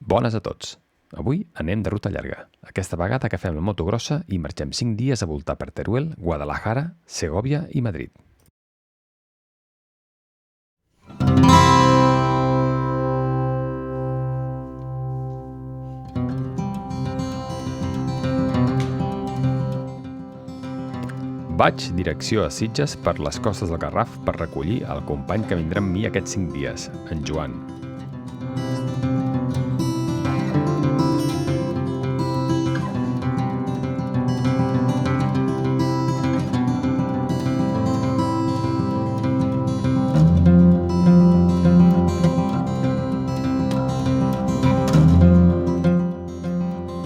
Bones a tots! Avui anem de ruta llarga. Aquesta vegada agafem la moto grossa i marxem 5 dies a voltar per Teruel, Guadalajara, Segovia i Madrid. Vaig direcció a Sitges per les costes del Garraf per recollir el company que vindrà amb mi aquests 5 dies, en Joan.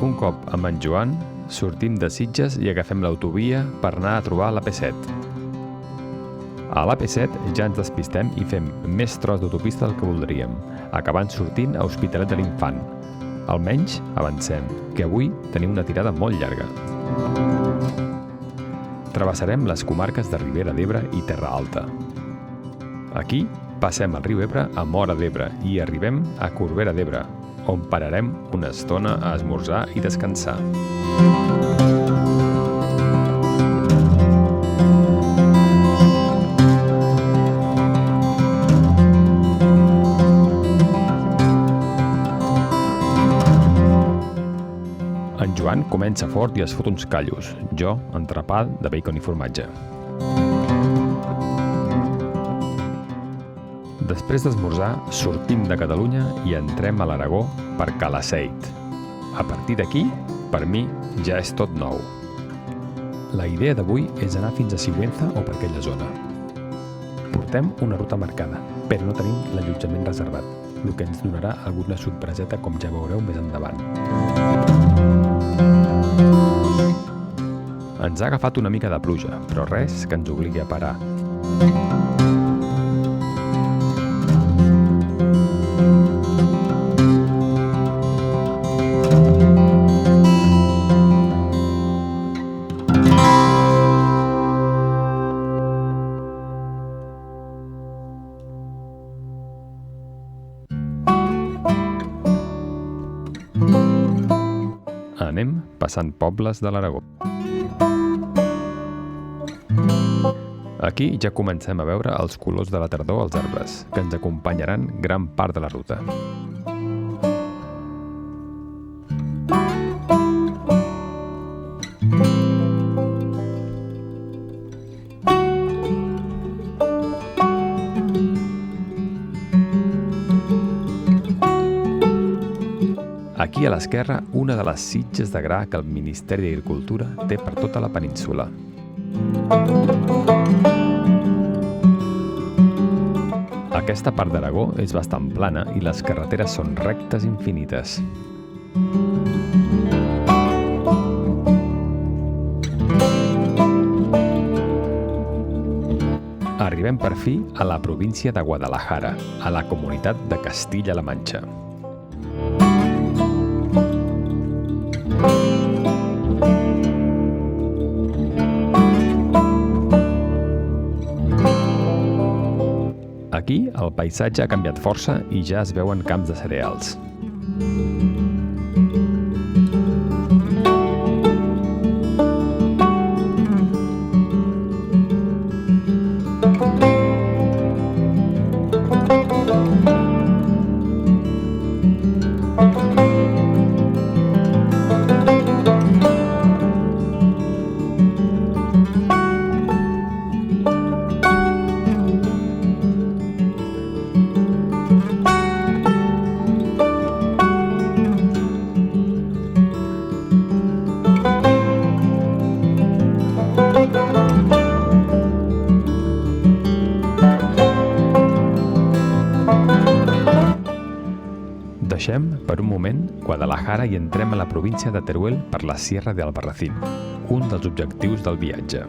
Un cop amb en Joan, sortim de Sitges i agafem l'autovia per anar a trobar l'AP7. A l'AP7 ja ens despistem i fem més tros d'autopista del que voldríem, acabant sortint a Hospitalet de l'Infant. Almenys avancem, que avui tenim una tirada molt llarga. Travessarem les comarques de Ribera d'Ebre i Terra Alta. Aquí passem el riu Ebre a Móra d'Ebre i arribem a Corbera d'Ebre, on pararem una estona a esmorzar i descansar. En Joan comença fort i es fot uns callos, jo entrepà de bacon i formatge. Després d'esmorzar, sortim de Catalunya i entrem a l'Aragó per Calaceit. A partir d'aquí, per mi, ja és tot nou. La idea d'avui és anar fins a Sigüenza o per aquella zona. Portem una ruta marcada, però no tenim l'allotjament reservat, el que ens donarà alguna sorpreseta com ja veureu més endavant. Ens ha agafat una mica de pluja, però res que ens obligui a parar. Anem passant pobles de l'Aragó. Aquí ja comencem a veure els colors de la tardor als arbres, que ens acompanyaran gran part de la ruta. Aquí a l'esquerra, una de les sitges de gra que el Ministeri d'Agricultura té per tota la península. Aquesta part d'Aragó és bastant plana i les carreteres són rectes infinites. Arribem per fi a la província de Guadalajara, a la comunitat de Castilla-La Manxa. Aquí el paisatge ha canviat força i ja es veuen camps de cereals. Deixem, per un moment, Guadalajara i entrem a la província de Teruel per la Sierra de Albarracín, un dels objectius del viatge.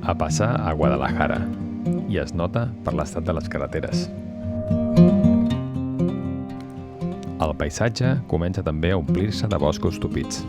a passar a Guadalajara i es nota per l'estat de les carreteres. El paisatge comença també a omplir-se de boscos tupits.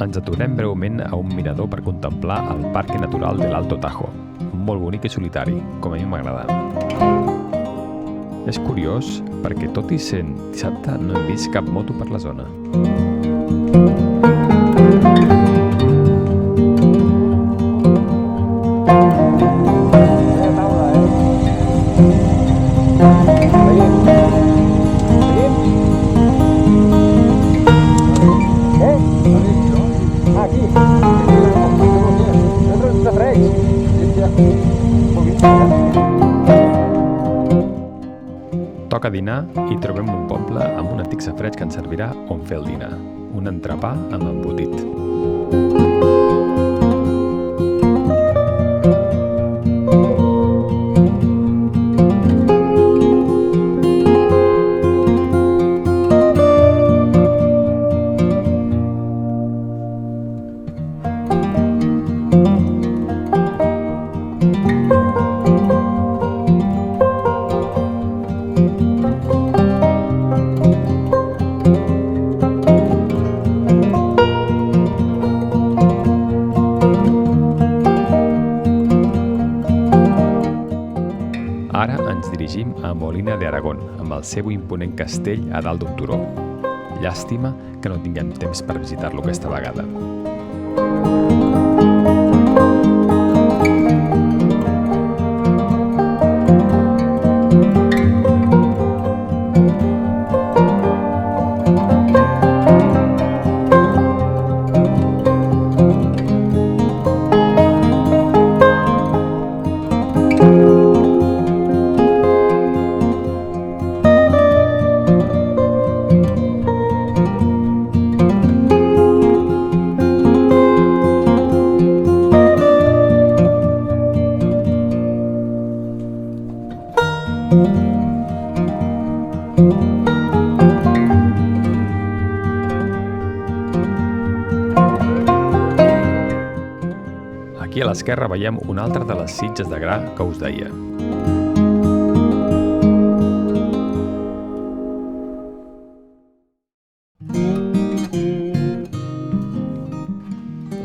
Ens aturem breument a un mirador per contemplar el Parque Natural de l'Alto Tajo, molt bonic i solitari, com a mi m'agrada. És curiós perquè tot i sent dissabte no hem vist cap moto per la zona. Toca dinar i trobem un poble amb un antic safareig que ens servirà on fer el dinar, un entrepà amb embotit. Ara ens dirigim a Molina de Aragón, amb el seu imponent castell a dalt d'un turó. Llàstima que no tinguem temps per visitar-lo aquesta vegada. Aquí a l'esquerra veiem una altra de les sitges de gra que us deia.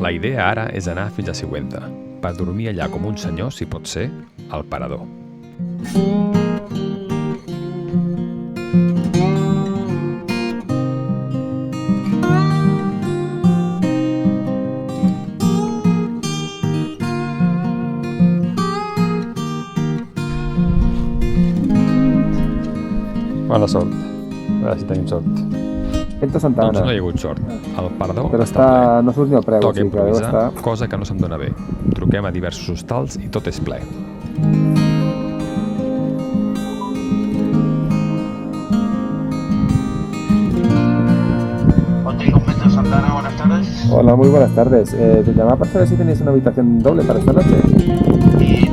La idea ara és anar fins a Sigüenza, per dormir allà com un senyor, si pot ser, al parador. Bona sort. A veure si tenim sort. Venta Santa Ana. Doncs no hi ha hagut sort. El parador Però està ple. no surt ni el preu. Toca o sigui que deu improvisar, estar... cosa que no se'm dona bé. Truquem a diversos hostals i tot és ple. Hotel Venta Santa Ana, buenas tardes. Hola, muy buenas tardes. Te llamaba para saber si tenéis una habitación doble para esta noche.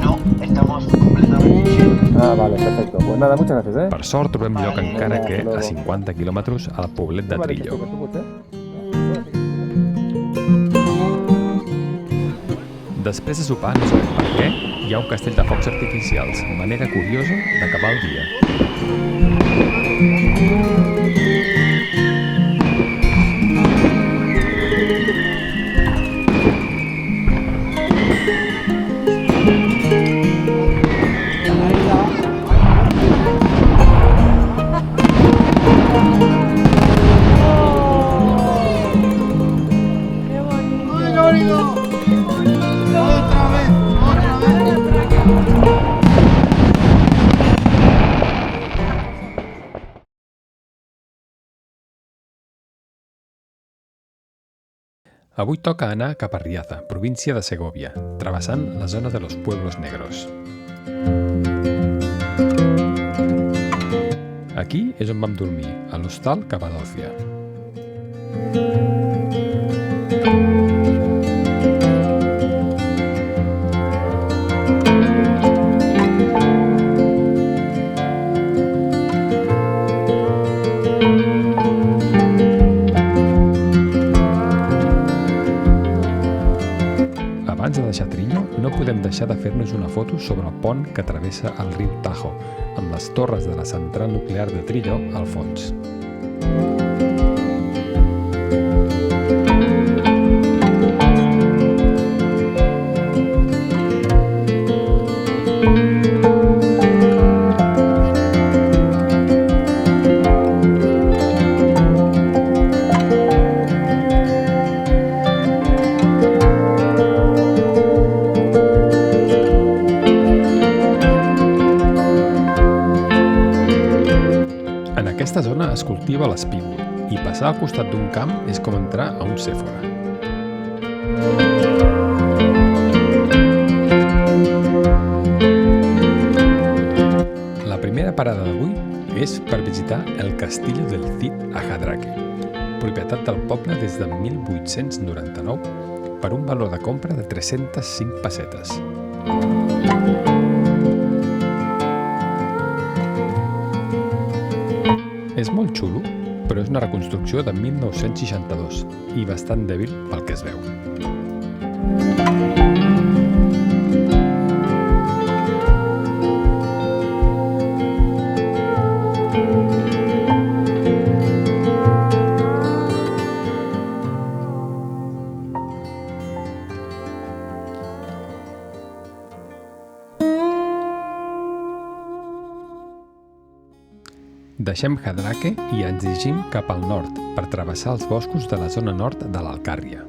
No, estamos completamente llenos. Ah, vale, perfecto. Pues nada, muchas gracias, Per sort trobem lloc encara Vinga, que hasta luego. a 50 quilòmetres al poblet de Vale, Trillo. perfecto, potser? Després de sopar, no sabem per què, hi ha un castell de focs artificials, manera curiosa d'acabar el dia. Avui toca anar cap a Riaza, província de Segovia, travessant la zona de los Pueblos Negros. Aquí és on vam dormir, a l'hostal Capadòcia. Abans de deixar Trillo, no podem deixar de fer-nos una foto sobre el pont que travessa el riu Tajo, amb les torres de la central nuclear de Trillo al fons. En aquesta zona es cultiva l'espígol i passar al costat d'un camp és com entrar a un Sephora. La primera parada d'avui és per visitar el Castillo del Cid a Jadraque, propietat del poble des de 1899 per un valor de compra de 305 pessetes. És molt xulo, però és una reconstrucció de 1962 i bastant dèbil pel que es veu. Deixem Jadraque i ens dirigim cap al nord per travessar els boscos de la zona nord de l'Alcàrria.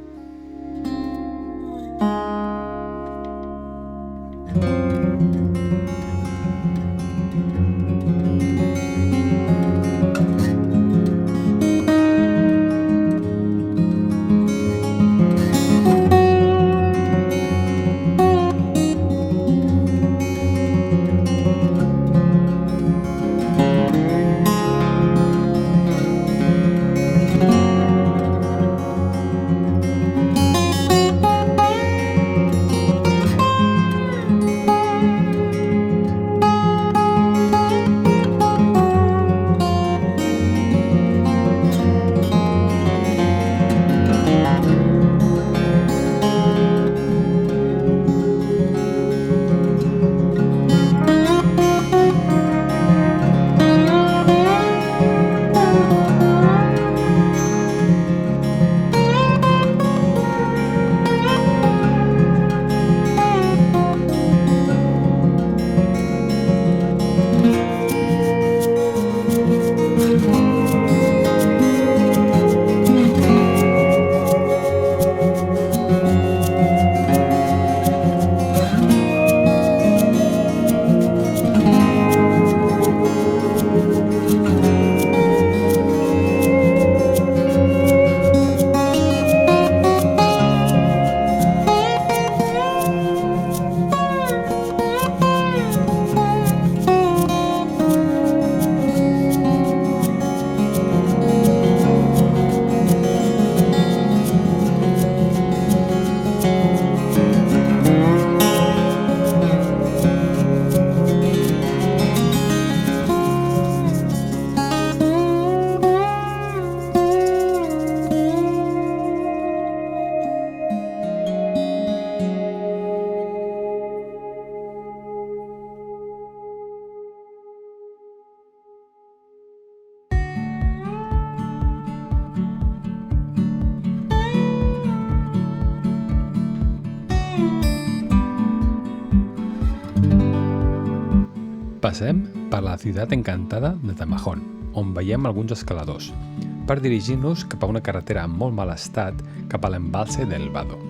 Passem per la ciutat encantada de Tamajón, on veiem alguns escaladors, per dirigir-nos cap a una carretera en molt mal estat cap a l'embalse del Vado.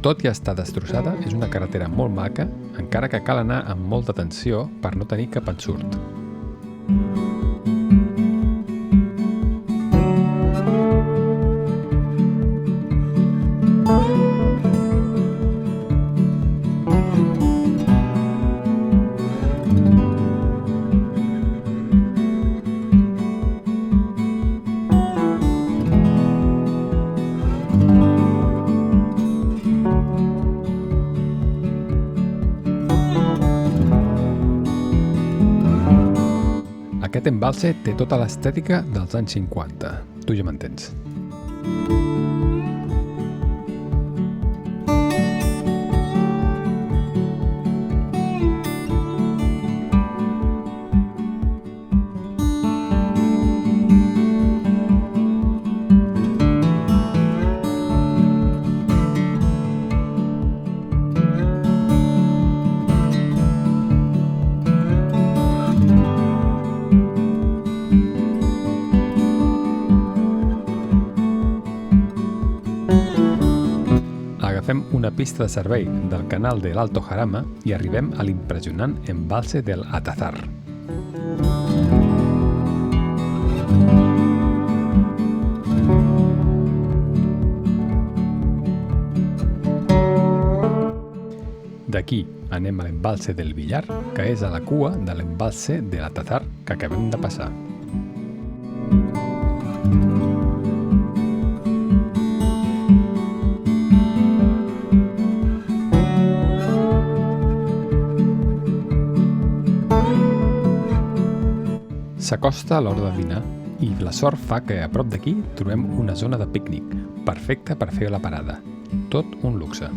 tot i estar destrossada, és una carretera molt maca, encara que cal anar amb molta atenció per no tenir cap ensurt. Aquest embalse té tota l'estètica dels anys 50. Tu ja m'entens. Agafem una pista de servei del canal de l'Alto Jarama i arribem a l'impressionant embalse del Atazar. D'aquí anem a l'embalse del Villar, que és a la cua de l'embalse de l'Atazar que acabem de passar. S'acosta l'hora de dinar i la sort fa que a prop d'aquí trobem una zona de pícnic, perfecta per fer la parada. Tot un luxe.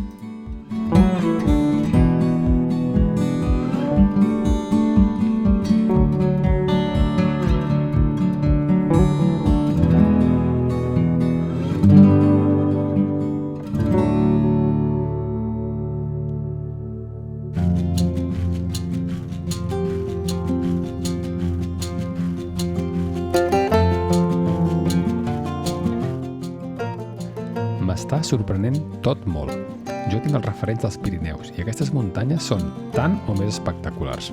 M'està sorprenent tot molt. Jo tinc els referents dels Pirineus i aquestes muntanyes són tan o més espectaculars.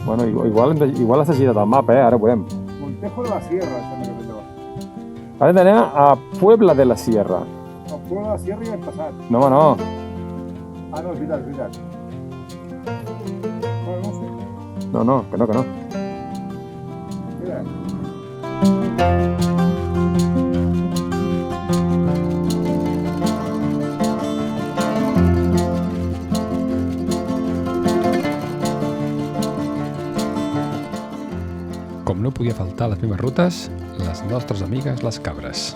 Bueno, igual has girat el mapa, ara ho veurem. Montejo de la Sierra, sembla que pensava. Ara hem d'anar a Puebla de la Sierra. El Puebla de la Sierra ja hem passat. No, home, no. Ah, no, és veritat, és veritat. Bueno, no ho sé. No, que no. Mira. Com no podia faltar a les meves rutes, les nostres amigues les cabres.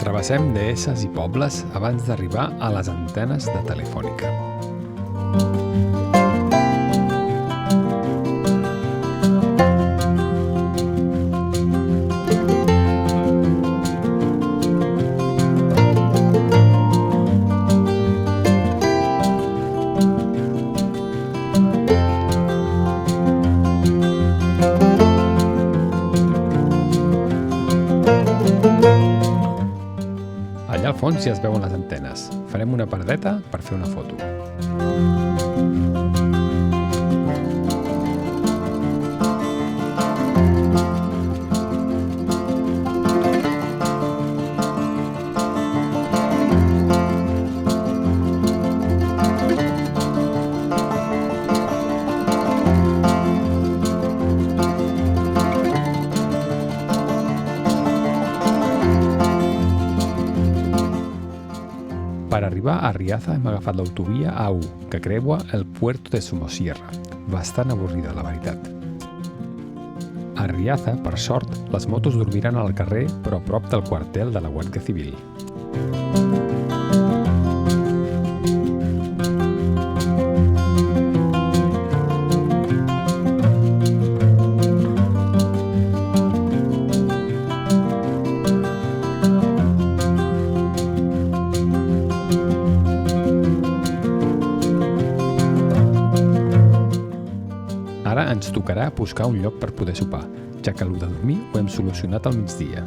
Travessem deesses i pobles abans d'arribar a les antenes de Telefònica. Allà al fons ja es veuen les antenes. Farem una paradeta per fer una foto. Per arribar a Arriaza hem agafat l'autovia A1, que creua el Puerto de Somosierra. Bastant avorrida, la veritat. A Arriaza, per sort, les motos dormiran al carrer, però a prop del quartel de la Guàrdia Civil. Ara ens tocarà buscar un lloc per poder sopar, ja que el de dormir ho hem solucionat al migdia.